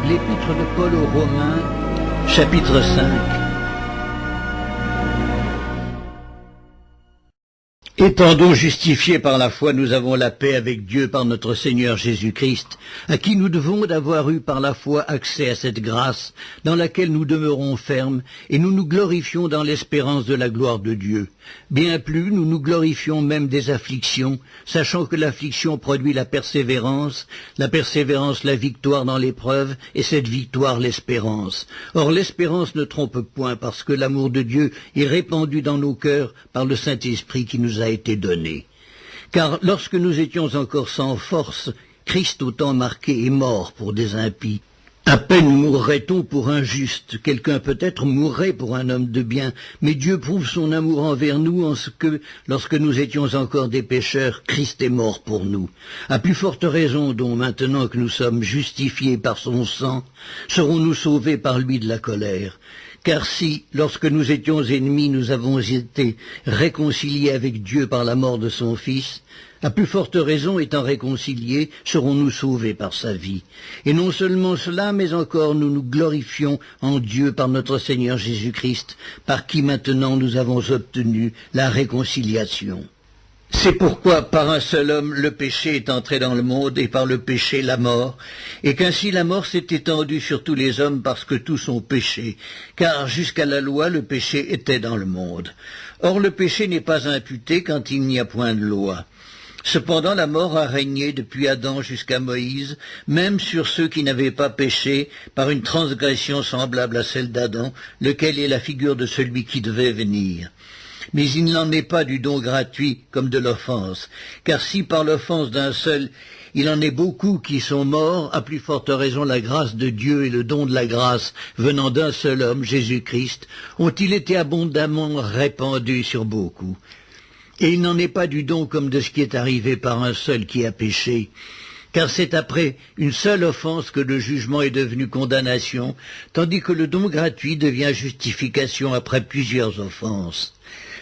L'épître de Paul aux Romains, chapitre 5. Étant donc justifiés par la foi, nous avons la paix avec Dieu par notre Seigneur Jésus-Christ, à qui nous devons d'avoir eu par la foi accès à cette grâce, dans laquelle nous demeurons fermes, et nous nous glorifions dans l'espérance de la gloire de Dieu. Bien plus, nous nous glorifions même des afflictions, sachant que l'affliction produit la persévérance la victoire dans l'épreuve, et cette victoire l'espérance. Or l'espérance ne trompe point, parce que l'amour de Dieu est répandu dans nos cœurs par le Saint-Esprit qui nous a été donné. Car lorsque nous étions encore sans force, Christ au temps marqué est mort pour des impies. À peine mourrait-on pour un juste, quelqu'un peut-être mourrait pour un homme de bien, mais Dieu prouve son amour envers nous en ce que, lorsque nous étions encore des pécheurs, Christ est mort pour nous. À plus forte raison donc, maintenant que nous sommes justifiés par son sang, serons-nous sauvés par lui de la colère. Car si, lorsque nous étions ennemis, nous avons été réconciliés avec Dieu par la mort de son Fils, à plus forte raison, étant réconciliés, serons-nous sauvés par sa vie. Et non seulement cela, mais encore nous nous glorifions en Dieu par notre Seigneur Jésus-Christ, par qui maintenant nous avons obtenu la réconciliation. C'est pourquoi par un seul homme le péché est entré dans le monde, et par le péché la mort, et qu'ainsi la mort s'est étendue sur tous les hommes parce que tous ont péché, car jusqu'à la loi le péché était dans le monde. Or le péché n'est pas imputé quand il n'y a point de loi. Cependant la mort a régné depuis Adam jusqu'à Moïse, même sur ceux qui n'avaient pas péché, par une transgression semblable à celle d'Adam, lequel est la figure de celui qui devait venir. Mais il n'en est pas du don gratuit comme de l'offense, car si par l'offense d'un seul il en est beaucoup qui sont morts, à plus forte raison la grâce de Dieu et le don de la grâce venant d'un seul homme, Jésus-Christ, ont-ils été abondamment répandus sur beaucoup. Et il n'en est pas du don comme de ce qui est arrivé par un seul qui a péché, car c'est après une seule offense que le jugement est devenu condamnation, tandis que le don gratuit devient justification après plusieurs offenses.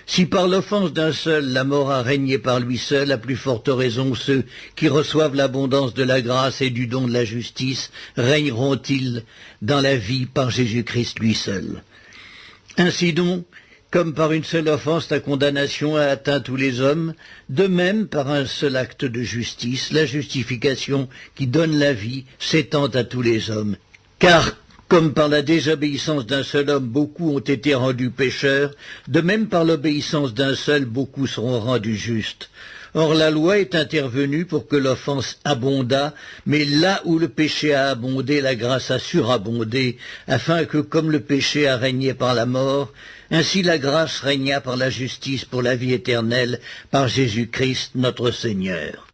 Si par l'offense d'un seul la mort a régné par lui seul, à plus forte raison ceux qui reçoivent l'abondance de la grâce et du don de la justice régneront-ils dans la vie par Jésus-Christ lui seul. Ainsi donc, comme par une seule offense la condamnation a atteint tous les hommes, de même par un seul acte de justice, la justification qui donne la vie s'étend à tous les hommes. Car, comme par la désobéissance d'un seul homme beaucoup ont été rendus pécheurs, de même par l'obéissance d'un seul beaucoup seront rendus justes. Or la loi est intervenue pour que l'offense abondât, mais là où le péché a abondé, la grâce a surabondé, afin que, comme le péché a régné par la mort, ainsi la grâce régna par la justice pour la vie éternelle, par Jésus-Christ notre Seigneur.